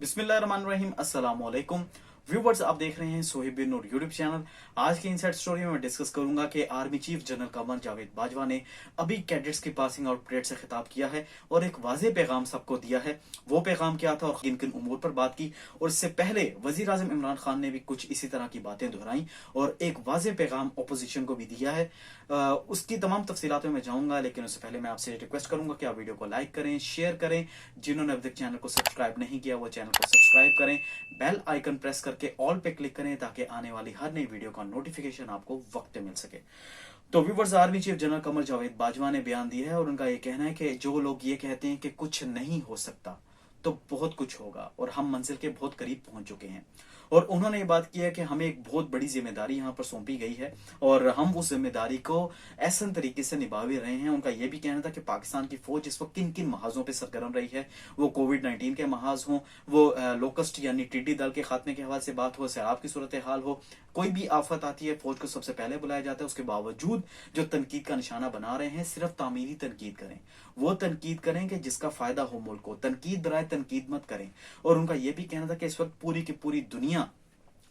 बिस्मिल्लाहिर्रहमानिर्रहीम अस्सलाम वालेकुम व्यूवर्स, आप देख रहे हैं सोहेब बिन नूर यूट्यूब चैनल। आज की इनसाइड स्टोरी में मैं डिस्कस करूंगा कि army chief general Qamar Javed Bajwa ने अभी कैडेट्स की पासिंग आउट परेड से खिताब किया है और एक वाज़ेह पैगाम सबको दिया है। वो पैगाम क्या था और किन किन उमूर पर बात की, और इससे पहले वजीर आजम इमरान खान ने भी कुछ इसी तरह की बातें दोहराई और एक वाज़ेह पैगाम अपोजिशन को भी दिया है। उसकी तमाम तफसीलात में मैं जाऊंगा, लेकिन उससे पहले मैं आपसे रिक्वेस्ट करूंगा कि आप वीडियो को लाइक करें, शेयर करें। जिन्होंने अभी तक चैनल को सब्सक्राइब नहीं किया वो चैनल को सब्सक्राइब करें, बेल आइकन प्रेस करके ऑल पे क्लिक करें ताकि आने वाली हर नई वीडियो का नोटिफिकेशन आपको वक्त पे मिल सके। तो viewers, army chief general Qamar Javed Bajwa ने बयान दिया है और उनका यह कहना है कि जो लोग ये कहते हैं कि कुछ नहीं हो सकता, तो बहुत कुछ होगा और हम मंजिल के बहुत करीब पहुंच चुके हैं। और उन्होंने ये बात की है कि हमें एक बहुत बड़ी जिम्मेदारी यहाँ पर सौंपी गई है और हम उस जिम्मेदारी को ऐसा तरीके से निभा भी रहे हैं। उनका यह भी कहना था कि पाकिस्तान की फौज इस वक्त किन किन महाजों पर सरगर्म रही है, वो कोविड-19 के महाज हों, वो लोकस्ट यानी टिड्डी दल के खात्मे के हवाले से बात हो, सैलाब की सूरत हाल हो, कोई भी आफत आती है फौज को सबसे पहले बुलाया जाता है। उसके बावजूद जो तनकीद का निशाना बना रहे हैं, सिर्फ तामीरी तनकीद करें, वो तनकीद करें कि जिसका फायदा हो मुल्क को, तनकीद बराए तनकीद मत करें। और उनका यह भी कहना था कि इस वक्त पूरी की पूरी दुनिया,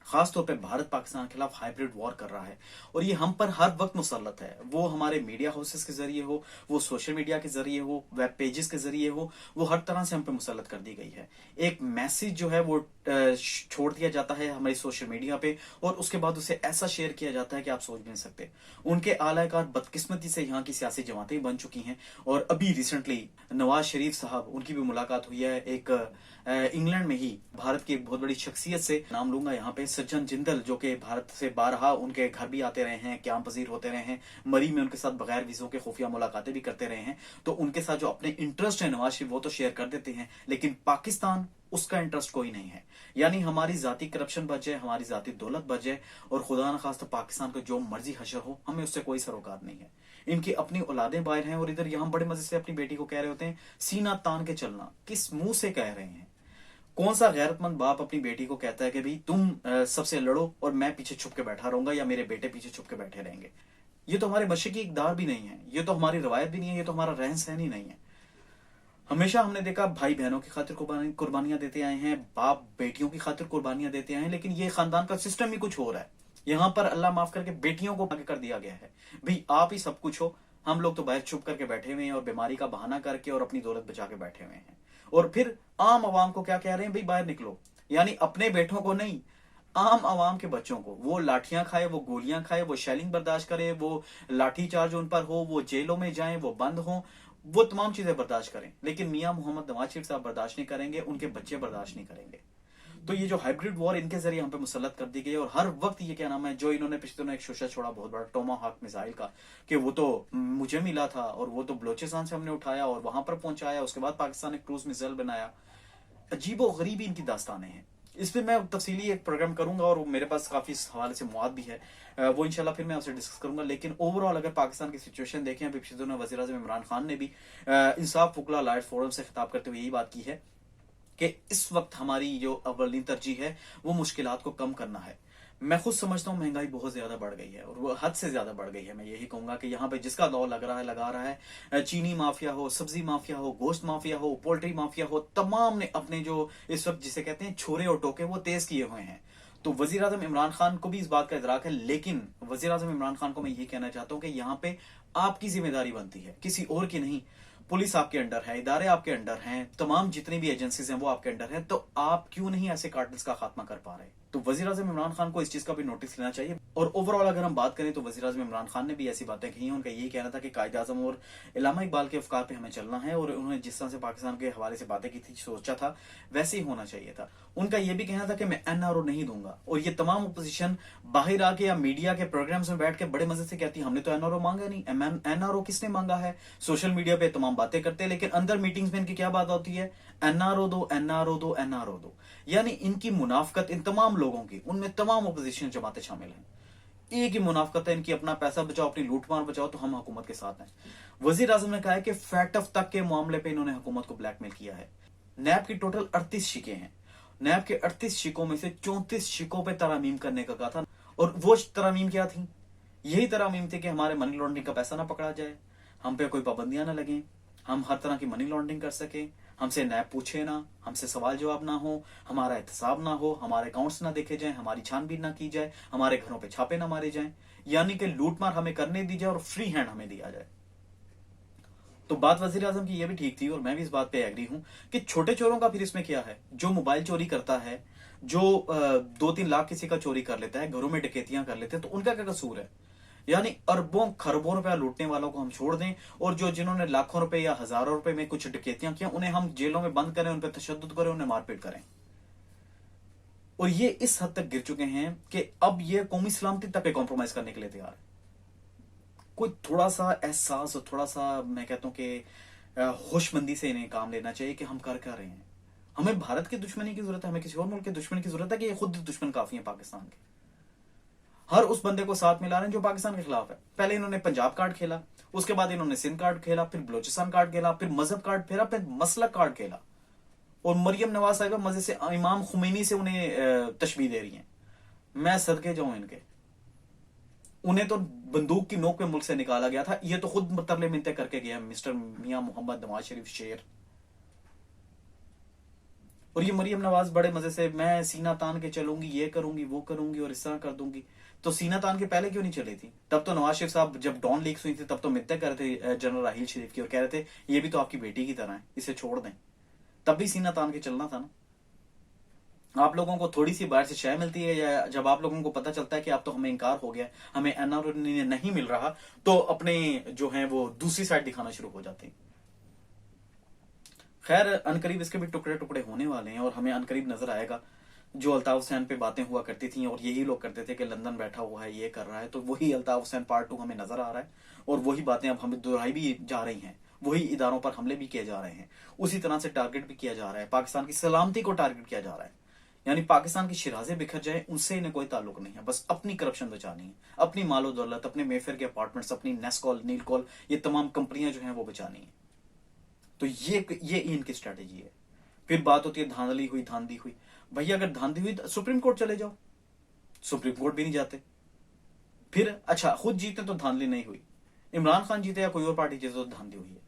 खासतौर पे भारत पाकिस्तान के खिलाफ हाइब्रिड वॉर कर रहा है और ये हम पर हर वक्त मुसल्लत है। वो हमारे मीडिया हाउसेस के जरिए हो, वो सोशल मीडिया के जरिए हो, वेब पेजेस के जरिए हो, वो हर तरह से हम पे मुसल्लत कर दी गई है। एक मैसेज जो है वो छोड़ दिया जाता है हमारी सोशल मीडिया पे और उसके बाद उसे ऐसा शेयर किया जाता है कि आप सोच भी नहीं सकते। उनके आलाकार बदकिस्मती से यहाँ की सियासी जमातें बन चुकी हैं और अभी रिसेंटली नवाज शरीफ साहब, उनकी भी मुलाकात हुई है एक इंग्लैंड में ही भारत की एक बहुत बड़ी शख्सियत से, नाम लूंगा यहाँ पे, सज्जन जिंदल, जो कि भारत से बारहा उनके घर भी आते रहे हैं, क्याम पजीर होते रहे हैं, मरी में उनके साथ बगैर वीजों के खुफिया मुलाकातें भी करते रहे हैं। तो उनके साथ जो अपने इंटरेस्ट है नवाज शरीफ वो तो शेयर कर देते हैं, लेकिन पाकिस्तान, उसका इंटरेस्ट कोई नहीं है। यानी हमारी जाती करप्शन बचे, हमारी जाती दौलत बचे और खुदा न खास्ता पाकिस्तान को जो मर्जी हशर हो, हमें उससे कोई सरोकार नहीं है। इनकी अपनी औलादें बाहर हैं और इधर यहां बड़े मजे से अपनी बेटी को कह रहे होते हैं सीना तान के चलना। किस मुंह से कह रहे हैं? कौन सा गैरतमंद बाप अपनी बेटी को कहता है कि भाई तुम सबसे लड़ो और मैं पीछे छुप के बैठा रहूंगा या मेरे बेटे पीछे छुप के बैठे रहेंगे? ये तो हमारे मशरकी इकदार भी नहीं है, ये तो हमारी रवायत भी नहीं है, ये तो हमारा रहन सहन ही नहीं है। हमेशा हमने देखा भाई बहनों की खातिर कुर्बानियां देते आए हैं, बाप बेटियों की खातिर कुर्बानियां देते आए हैं, लेकिन ये खानदान का सिस्टम ही कुछ हो रहा है। यहाँ पर अल्लाह माफ करके बेटियों को आगे कर दिया गया है, भाई आप ही सब कुछ हो, हम लोग तो बाहर छुप करके बैठे हुए हैं और बीमारी का बहाना करके और अपनी दौलत बचा के बैठे हुए हैं। और फिर आम आवाम को क्या कह रहे हैं, भाई बाहर निकलो। यानी अपने बेटों को नहीं, आम आवाम के बच्चों को, वो लाठियां खाए, वो गोलियां खाए, वो शेलिंग बर्दाश्त करे, वो लाठी चार्ज उन पर हो, वो जेलों में जाएं, वो बंद हो, वो तमाम चीजें बर्दाश्त करें, लेकिन मियां मोहम्मद नवाज शरीफ साहब बर्दाश्त नहीं करेंगे, उनके बच्चे बर्दाश्त नहीं करेंगे। तो ये जो हाइब्रिड वॉर इनके जरिए हम पे मुसल्लत कर दी गई और हर वक्त ये क्या नाम है, जो इन्होंने पिछले दिनों एक शोशा छोड़ा बहुत बड़ा टोमाहॉक मिसाइल का, कि वो तो मुझे मिला था और वो तो बलोचिस्तान से हमने उठाया और वहां पर पहुंचाया, उसके बाद पाकिस्तान ने क्रूज मिसाइल बनाया। अजीबो गरीबी इनकी दास्तानें हैं। इस पर मैं तफसीली एक प्रोग्राम करूंगा और मेरे पास काफी इस हवाले से मवाद भी है, वो इंशाल्लाह फिर मैं आपसे डिस्कस करूंगा। लेकिन ओवरऑल अगर पाकिस्तान की सिचुएशन देखें, अभी पिछले दिनों वज़ीर आज़म इमरान खान ने भी इंसाफ वकला लाइट फोरम से खिताब करते हुए यही बात की है कि इस वक्त हमारी जो अव्वलीन तरजीह है वो मुश्किलात को कम करना है। मैं खुद समझता हूँ महंगाई बहुत ज्यादा बढ़ गई है और वो हद से ज्यादा बढ़ गई है। मैं यही कहूंगा कि यहाँ पे जिसका दौर लगा रहा है, चीनी माफिया हो, सब्जी माफिया हो, गोश्त माफिया हो, पोल्ट्री माफिया हो, तमाम ने अपने जो इस वक्त जिसे कहते हैं छोरे और टोके वो तेज किए हुए हैं। तो वजीर आजम इमरान खान को भी इस बात का इदराक है, लेकिन वजीर आजम इमरान खान को मैं ये कहना चाहता हूँ कि यहाँ पे आपकी जिम्मेदारी बनती है, किसी और की नहीं। पुलिस आपके अंडर है, इदारे आपके अंडर हैं, तमाम जितनी भी एजेंसीज हैं वो आपके अंडर हैं, तो आप क्यों नहीं ऐसे कार्टल्स का खात्मा कर पा रहे? तो वजीर आजम इमरान खान को इस चीज का भी नोटिस लेना चाहिए। और ओवरऑल अगर हम बात करें तो वजीर आजम इमरान खान ने भी ऐसी बातें कही हैं। उनका यही कहना था कि कायद आजम और इल्लामा इकबाल के अफकार पे हमें चलना है और उन्होंने जिस तरह से पाकिस्तान के हवाले से बातें की थी, सोचा था, वैसे ही होना चाहिए था। उनका यह भी कहना था कि मैं एनआरओ नहीं दूंगा और ये तमाम अपोजिशन बाहर आके या मीडिया के प्रोग्राम्स में बैठ के बड़े मजे से कहती है हमने तो एनआरओ मांगा नहीं। एनआरओ किसने मांगा है? सोशल मीडिया पे तमाम बातें करते हैं, लेकिन अंदर मीटिंग्स में इनकी क्या बात होती है? एनआरओ दो, एनआरओ दो, एनआरओ दो। यानी इनकी मुनाफकत इन तमाम लोगों की, उनमें तमाम अपोजिशन जमातें शामिल हैं, एक ही मुनाफकत है इनकी, अपना पैसा बचाओ, अपनी लूटमार बचाओ, तो हम हुकूमत के साथ हैं। वजीर आजम ने कहा है कि फैटफ तक के मामले पे इन्होंने हुकूमत को ब्लैकमेल किया है। नैब की टोटल 38 शिकें हैं, नैब के 38 शिकों में से 34 शिकों पे तरामीम करने का कहा था। और वो तरामीम क्या थी? यही तरामीम थी कि हमारे मनी लॉन्ड्रिंग का पैसा ना पकड़ा जाए, हम पे कोई पाबंदियां ना लगे, हम हर तरह की मनी लॉन्ड्रिंग कर सके, हमसे नैब पूछे ना, हमसे सवाल जवाब ना हो, हमारा एहतसाब ना हो, हमारे अकाउंट्स ना देखे जाएं, हमारी छानबीन ना की जाए, हमारे घरों पे छापे ना मारे जाएं, यानी कि लूटमार हमें करने दी जाए और फ्री हैंड हमें दिया जाए। तो बात वजीर आजम की यह भी ठीक थी और मैं भी इस बात पे एग्री हूं कि छोटे चोरों का फिर इसमें क्या है। जो मोबाइल चोरी करता है, जो 2-3 लाख किसी का चोरी कर लेता है, घरों में डकैतियां कर लेते हैं, तो उनका क्या कसूर है। यानी अरबों खरबों रुपया लूटने वालों को हम छोड़ दें, और जो जिन्होंने लाखों रुपए या हजारों रुपए में कुछ डकैतियां किया, उन्हें हम जेलों में बंद करें, उन पर तशद्दुद करें, उन्हें मारपीट करें। और ये इस हद तक गिर चुके हैं कि अब ये कौमी सलामती तक कॉम्प्रोमाइज करने के लिए तैयार है। कोई थोड़ा सा एहसास और थोड़ा सा, मैं कहता हूं कि होशमंदी से इन्हें काम लेना चाहिए कि हम कर क्या रहे हैं। हमें भारत की दुश्मनी की जरूरत है, हमें किसी और मुल्क की दुश्मनी की जरूरत है कि ये खुद दुश्मन काफी है पाकिस्तान के। हर उस बंदे को साथ मिला रहे हैं जो पाकिस्तान के खिलाफ है। पहले इन्होंने पंजाब कार्ड खेला, उसके बाद इन्होंने सिंध कार्ड खेला, फिर बलोचिस्तान कार्ड खेला, फिर मजहब कार्ड फेरा, फिर मसलक कार्ड खेला। और मरियम नवाज साहिबा मजे से इमाम खुमैनी से उन्हें तशबीह दे रही हैं। मैं सदके जाऊं इनके। उन्हें तो बंदूक की नोक पे मुल्क से निकाला गया था, ये तो खुद तरले मिनते करके गया मिस्टर मियां मोहम्मद नवाज शरीफ शेर। और ये मरियम नवाज बड़े मजे से मैं सीना तान के चलूंगी, ये करूंगी, वो करूंगी और इस तरह कर दूंगी। तो सीना तान के पहले क्यों नहीं चली थी? तब तो नवाज शरीफ साहब जब डॉन लीक्स हुई थी तब तो मिन्नतें कर रहे थे जनरल राहील शरीफ की, और कह रहे थे ये भी तो आपकी बेटी की तरह है, इसे छोड़ दें। तब भी सीना तान के चलना था ना। आप लोगों को थोड़ी सी बाहर से शय मिलती है, या जब आप लोगों को पता चलता है कि अब तो हमें इनकार हो गया, हमें एनआरओ नहीं मिल रहा, तो अपने जो है वो दूसरी साइड दिखाना शुरू हो जाते हैं। खैर अनकरीब इसके भी टुकड़े टुकड़े होने वाले हैं और हमें अनकरीब नजर आएगा। जो अल्ताफ हुसैन पे बातें हुआ करती थी और यही लोग करते थे कि लंदन बैठा हुआ है, ये कर रहा है, तो वही अल्ताफ हुसैन पार्ट 2 हमें नजर आ रहा है। और वही बातें अब हमें दोहराई भी जा रही हैं, वही इदारों पर हमले भी किए जा रहे हैं, उसी तरह से टारगेट भी किया जा रहा है, पाकिस्तान की सलामती को टारगेट किया जा रहा है। यानी पाकिस्तान की शिराजें बिखर जाए, उनसे इन्हें कोई ताल्लुक नहीं है, बस अपनी करप्शन बचानी है, अपनी मालो दौलत, अपने मेफेयर के अपार्टमेंट्स, अपनी नेस्कॉल, नीलकॉल, ये तमाम कंपनियां जो हैं वो बचानी है। तो ये इनकी स्ट्रेटेजी है। फिर बात होती है धांधली हुई, धांधी हुई। भैया अगर धांधी हुई तो सुप्रीम कोर्ट चले जाओ, सुप्रीम कोर्ट भी नहीं जाते। फिर अच्छा खुद जीते तो धांधली नहीं हुई, इमरान खान जीते या कोई और पार्टी जीते तो धांधली हुई है।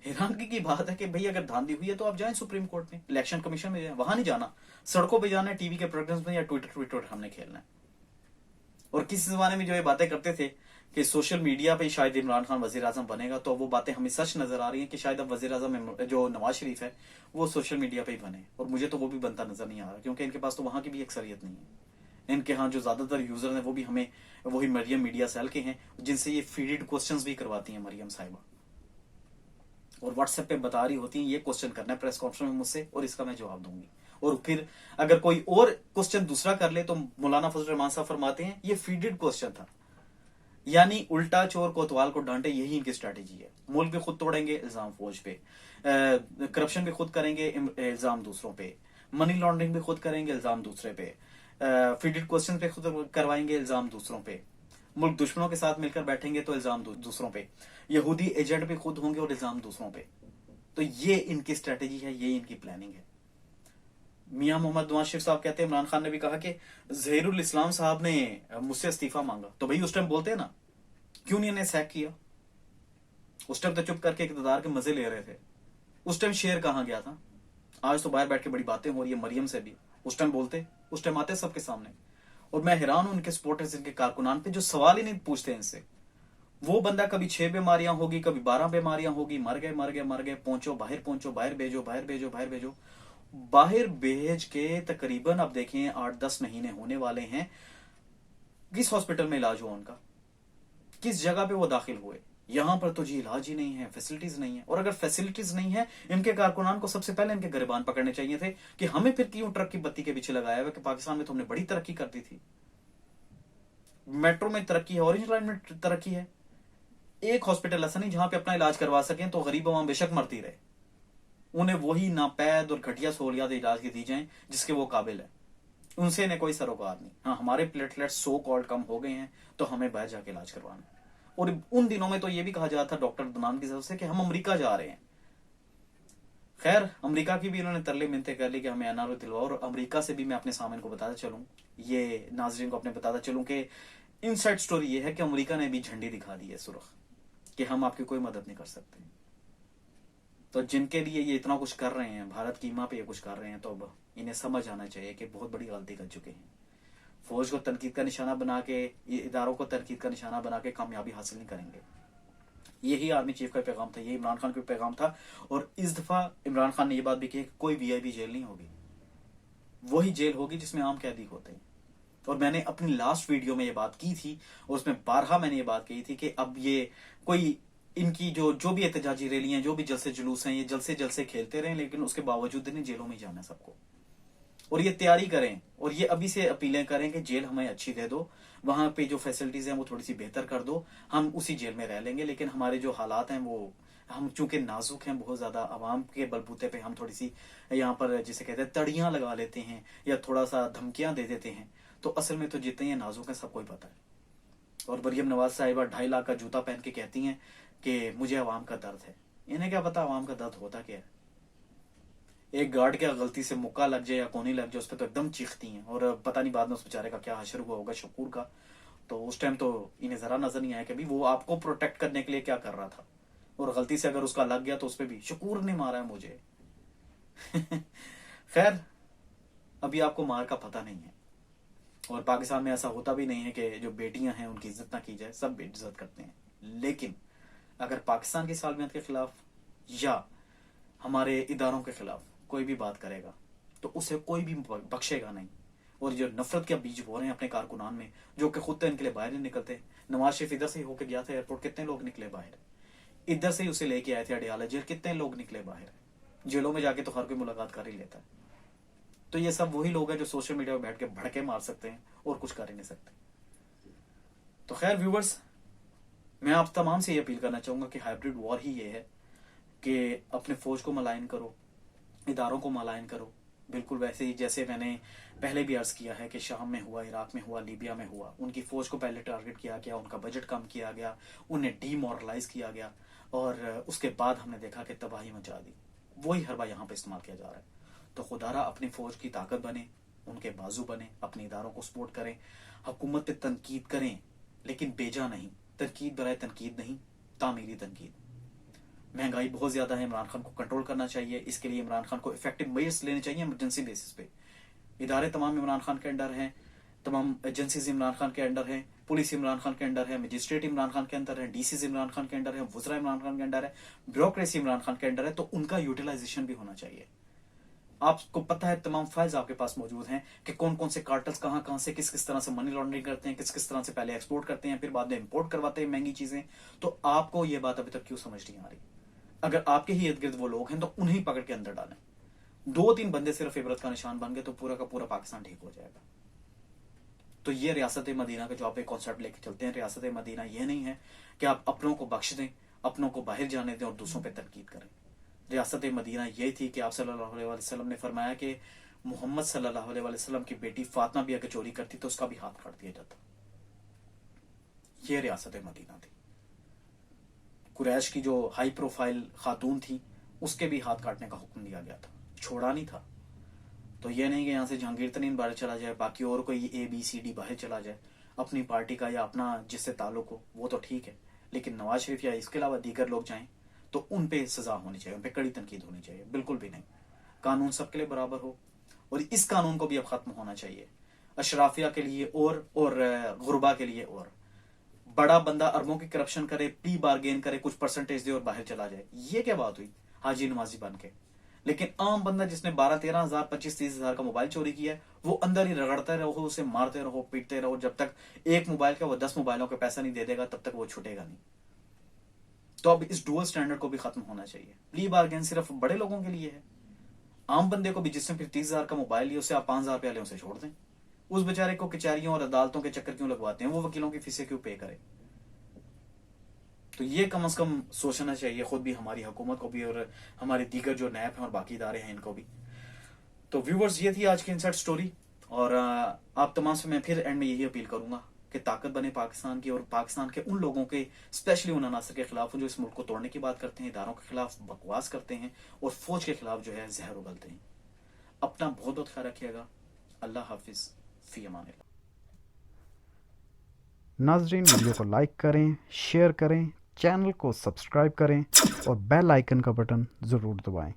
हैरानगी की बात है कि भाई अगर धांधली हुई है तो आप जाएं सुप्रीम कोर्ट में, इलेक्शन कमीशन में जाएं, वहां नहीं जाना, सड़कों पे जाना है, टीवी के प्रोग्राम्स में या ट्विटर हमने खेलना है। और किस जमाने में जो ये बातें करते थे कि सोशल मीडिया पे शायद इमरान खान वजीर आजम बनेगा, तो वो बातें हमें सच नजर आ रही हैं कि शायद अब वजीर आजम जो नवाज शरीफ है वो सोशल मीडिया पे ही बने। और मुझे तो वो भी बनता नजर नहीं आ रहा, क्योंकि इनके पास तो वहां की भी अक्सरियत नहीं है। इनके यहाँ जो ज्यादातर यूजर हैं वो भी हमें वही मरियम मीडिया सेल के हैं, जिनसे ये फीडेड क्वेश्चंस भी करवाती हैं मरियम साहिबा, और व्हाट्सएप पे बता रही होती हैं ये क्वेश्चन करना है प्रेस कॉन्फ्रेंस में मुझसे और इसका मैं जवाब दूंगी। और फिर अगर कोई और क्वेश्चन दूसरा कर ले तो मौलाना फजल रहमान साहब फरमाते हैं ये फीडेड क्वेश्चन था। यानी उल्टा चोर कोतवाल को डांटे, यही इनकी स्ट्रेटेजी है। मुल्क भी खुद तोड़ेंगे, इल्जाम फौज पे, करप्शन भी खुद करेंगे, इल्जाम दूसरों पे, मनी लॉन्ड्रिंग भी खुद करेंगे, इल्जाम दूसरे पे, फीडेड क्वेश्चन पे खुद करवाएंगे, इल्जाम दूसरों पे, मुल्क दुश्मनों के साथ मिलकर बैठेंगे तो इल्जाम दूसरों पे, यहूदी एजेंट भी खुद होंगे और इल्जाम दूसरों पे। तो ये इनकी स्ट्रेटेजी है, ये इनकी प्लानिंग है। मियां मोहम्मद नवाज शरीफ साहब कहते हैं इमरान खान ने भी कहा कि जहीरुल इस्लाम साहब ने मुझसे इस्तीफा मांगा, तो भाई उस टाइम बोलते हैं ना, क्यों नहीं इन्हें सैक किया? उस टाइम तो चुप करके इक़्तिदार के मजे ले रहे थे। उस टाइम शेर कहां गया था? आज तो बाहर बैठ के बड़ी बातें हो रही है मरियम से भी। उस टाइम बोलते, उस टाइम आते सबके सामने। और मैं हैरान हूं उनके सपोर्टर्स, इनके कारकुनान पे जो सवाल ही नहीं पूछते इनसे। वो बंदा कभी 6 बीमारियां होगी, कभी 12 बीमारियां होगी, मर गए मर गए मर गए, पहुंचो बाहर भेजो, बाहर भेजो, बाहर भेजो। बाहर भेज के तकरीबन अब देखें 8-10 महीने होने वाले हैं। किस हॉस्पिटल में इलाज हुआ उनका? किस जगह पे वो दाखिल हुए? यहां पर तो जी इलाज ही नहीं है, फैसिलिटीज नहीं है। और अगर फैसिलिटीज नहीं है, इनके कारकुनान को सबसे पहले इनके गिरबान पकड़ने चाहिए थे कि हमें फिर क्यों ट्रक की बत्ती के पीछे लगाया हुआ कि पाकिस्तान में तो हमने बड़ी तरक्की कर दी थी, मेट्रो में तरक्की है, ऑरेंज लाइन में तरक्की है। एक हॉस्पिटल ऐसा नहीं जहां पे अपना इलाज करवा सकें, तो गरीब अवाम बेशक मरती रहे, उन्हें वही नापैद और घटिया सहूलियात इलाज की दी जाएं जिसके वो काबिल है। उनसे इन्हें कोई सरोकार नहीं। हाँ, हमारे प्लेटलेट्स सो कॉल्ड कम हो गए हैं तो हमें बाहर जाके इलाज करवाना है। और उन दिनों में तो ये भी कहा जाता था डॉक्टर दनान की तरफ से कि हम अमेरिका जा रहे हैं। खैर अमेरिका की भी इन्होंने तरले मिन्नतें कर ली कि हमें एनआरओ दिलवाओ। और अमेरिका से भी मैं अपने सामने को बताता चलूं, ये नाजरीन को अपने बताता चलूं कि इनसाइड स्टोरी ये है कि अमेरिका ने भी झंडी दिखा दी है सुर्ख कि हम आपकी कोई मदद नहीं कर सकते। तो जिनके लिए ये इतना कुछ कर रहे हैं, भारत की ईमा पे ये कुछ कर रहे हैं, तो अब इन्हें समझ आना चाहिए कि बहुत बड़ी गलती कर चुके हैं। फौज को तनकीद का निशाना बना के, ये इदारों को तनकीद का निशाना बना के कामयाबी हासिल नहीं करेंगे। यही आर्मी चीफ का पैगाम था, यही इमरान खान का पैगाम था। और इस दफा इमरान खान ने यह बात भी की कि कोई वीआईपी जेल नहीं होगी, वही जेल होगी जिसमें आम कैदी होते हैं। और मैंने अपनी लास्ट वीडियो में ये बात की थी, और उसमें बारहा मैंने ये बात कही थी कि अब ये कोई इनकी जो भी एहतजाजी रैलियां, जो भी जलसे जुलूस हैं, ये जलसे जलसे खेलते रहें, लेकिन उसके बावजूद इन्हें जेलों में जाना है सबको। और ये तैयारी करें, और ये अभी से अपीलें करें कि जेल हमें अच्छी दे दो, वहां पे जो फैसिलिटीज हैं वो थोड़ी सी बेहतर कर दो, हम उसी जेल में रह लेंगे। लेकिन हमारे जो हालात हैं वो, हम चूंकि नाजुक हैं बहुत ज्यादा, आवाम के बलबूते पे हम थोड़ी सी यहाँ पर जिसे कहते हैं तड़ियां लगा लेते हैं या थोड़ा सा धमकियां दे देते हैं, तो असल में तो जितने ये नाजुक हैं सबको ही पता है। और मरियम नवाज साहिबा 2.5 लाख का जूता पहन के कहती हैं कि मुझे आवाम का दर्द है। इन्हें क्या पता आवाम का दर्द होता क्या है। एक गार्ड क्या गलती से मुक्का लग जाए या कोनी लग जाए, उस पर तो एकदम चीखती हैं। और पता नहीं बाद में उस बेचारे का क्या हशर हुआ होगा, शकूर का। तो उस टाइम तो इन्हें जरा नजर नहीं आया कि भाई वो आपको प्रोटेक्ट करने के लिए क्या कर रहा था, और गलती से अगर उसका लग गया तो उस पर भी शकूर ने मारा है मुझे। खैर, अभी आपको मार का पता नहीं है। और पाकिस्तान में ऐसा होता भी नहीं है कि जो बेटियां हैं उनकी इज्जत ना की जाए, सब इज्जत करते हैं। लेकिन अगर पाकिस्तान की सालमियत के खिलाफ या हमारे इदारों के खिलाफ कोई भी बात करेगा तो उसे कोई भी बख्शेगा नहीं। और जो नफरत के बीज बो रहे हैं अपने कारकुनान में, जो कि खुद तो इनके लिए बाहर नहीं निकलते। नवाज शरीफ इधर से ही होकर गया था एयरपोर्ट, कितने लोग निकले बाहर। इधर से ही उसे लेके आए थे अडियाला जेल, कितने लोग निकले बाहर। जेलों में जाके तो हर कोई मुलाकात कर ही लेता है। तो ये सब वही लोग हैं जो सोशल मीडिया पर बैठ के भड़के मार सकते हैं और कुछ कर ही नहीं सकते। तो खैर व्यूवर्स, मैं आप तमाम से ये अपील करना चाहूंगा कि हाइब्रिड वॉर ही ये है कि अपने फौज को मलायन करो, इदारों को मलायन करो, बिल्कुल वैसे ही जैसे मैंने पहले भी अर्ज किया है कि शाम में हुआ, इराक में हुआ, लीबिया में हुआ। उनकी फौज को पहले टारगेट किया गया, उनका बजट कम किया गया, उन्हें डीमोरलाइज किया गया, और उसके बाद हमने देखा कि तबाही मचा दी। वही हरबा यहाँ पे इस्तेमाल किया जा रहा है। तो खुदारा अपनी फौज की ताकत बने, उनके बाजू बने, अपने इदारों को सपोर्ट करें, हुकूमत पे तनकीद करें, लेकिन बेजा नहीं। तनकीद बराए तनकीद नहीं, तामीरी तनकीद। महंगाई बहुत ज्यादा है, इमरान खान को कंट्रोल करना चाहिए। इसके लिए इमरान खान को इफेक्टिव मेजर्स लेने चाहिए इमरजेंसी बेसिस पे। इदारे तमाम इमरान खान के अंडर हैं, तमाम एजेंसीज इमरान खान के अंडर हैं, पुलिस इमरान खान के अंडर है, मजिस्ट्रेट इमरान खान के अंदर है, डीसीज इमरान खान के अंडर है, वुजरा इमरान खान के अंडर है, ब्यूरोक्रेसी इमरान खान के अंडर है। तो उनका यूटिलाइजेशन भी होना चाहिए। आपको पता है तमाम फाइल्स आपके पास मौजूद हैं कि कौन कौन से कार्टल्स कहां से किस किस तरह से मनी लॉन्ड्रिंग करते हैं, किस किस तरह से पहले एक्सपोर्ट करते हैं, फिर बाद में इंपोर्ट करवाते हैं महंगी चीजें। तो आपको ये बात अभी तक क्यों समझ नहीं आ रही? अगर आपके ही इर्द गिर्द वो लोग हैं तो उन्हें ही पकड़ के अंदर डालें। 2-3 बंदे सिर्फ इबरत का निशान बन गए तो पूरा का पूरा पाकिस्तान ठीक हो जाएगा। तो ये रियासत मदीना का जो आप एक कॉन्सेप्ट लेके चलते हैं, रियासत मदीना ये नहीं है कि आप अपनों को बख्श दें, अपनों को बाहर जाने दें और दूसरों पर तनकीद करें। रियासत मदीना ये थी कि आप सल्लल्लाहु अलैहि वसल्लम ने फरमाया कि मोहम्मद सल्लल्लाहु अलैहि वसल्लम की बेटी फातिमा भी अगर चोरी करती तो उसका भी हाथ काट दिया जाता। ये रियासत मदीना थी। कुरैश की जो हाई प्रोफाइल खातून थी उसके भी हाथ काटने का हुक्म दिया गया था, छोड़ा नहीं था। तो ये नहीं कि यहाँ से जहांगीर तरीन बाहर चला जाए, बाकी और कोई ABCD बाहर चला जाए, अपनी पार्टी का या अपना जिससे ताल्लुक हो वो तो ठीक है, लेकिन नवाज शरीफ या इसके अलावा दीगर लोग जाएं तो उन पे सजा होनी चाहिए, उन पे कड़ी तनकीद होनी चाहिए। बिल्कुल भी नहीं, कानून सबके लिए बराबर हो। और इस कानून को भी अब खत्म होना चाहिए, अशराफिया के लिए और गुरबा के लिए। और बड़ा बंदा अरबों की करप्शन करे, प्ली बार्गेन करे, कुछ परसेंटेज दे और बाहर चला जाए, ये क्या बात हुई हाजी नमाजी बन के। लेकिन आम बंदा जिसने 12-13 हजार 25-30 हजार का मोबाइल चोरी किया है, वो अंदर ही रगड़ते रहो, उसे मारते रहो, पीटते रहो, जब तक एक मोबाइल का वो 10 मोबाइलों का पैसा नहीं दे देगा तब तक वो छूटेगा नहीं। तो अब इस डुअल स्टैंडर्ड को भी खत्म होना चाहिए। प्ली बार्गेन सिर्फ बड़े लोगों के लिए है, आम बंदे को भी जिसने फिर 30 हजार का मोबाइल लिया उसे आप 5 हजार रुपया ले उसे छोड़ दें। उस बेचारे को कचहरियों और अदालतों के चक्कर क्यों लगवाते हैं, वो वकीलों की फीसें क्यों पे करे। तो ये कम से कम सोचना चाहिए खुद भी, हमारी हुकूमत को भी और हमारे दीगर जो नैब हैं और बाकी इदारे हैं इनको भी। तो व्यूवर्स, ये थी आज की इनसाइड स्टोरी। और आप तमाम से मैं फिर एंड में यही अपील करूंगा कि ताकत बने पाकिस्तान की, और पाकिस्तान के उन लोगों के, स्पेशली उन अनासर के खिलाफ जो इस मुल्क को तोड़ने की बात करते हैं, इदारों के खिलाफ बकवास करते हैं और फौज के खिलाफ जो है जहर उगलते हैं। अपना बहुत बहुत ख्याल रखिएगा। अल्लाह हाफिज, फी अमान अल्लाह। नाजरीन, वीडियो को लाइक करें, शेयर करें, चैनल को सब्सक्राइब करें और बेल आइकन का बटन ज़रूर दबाएं।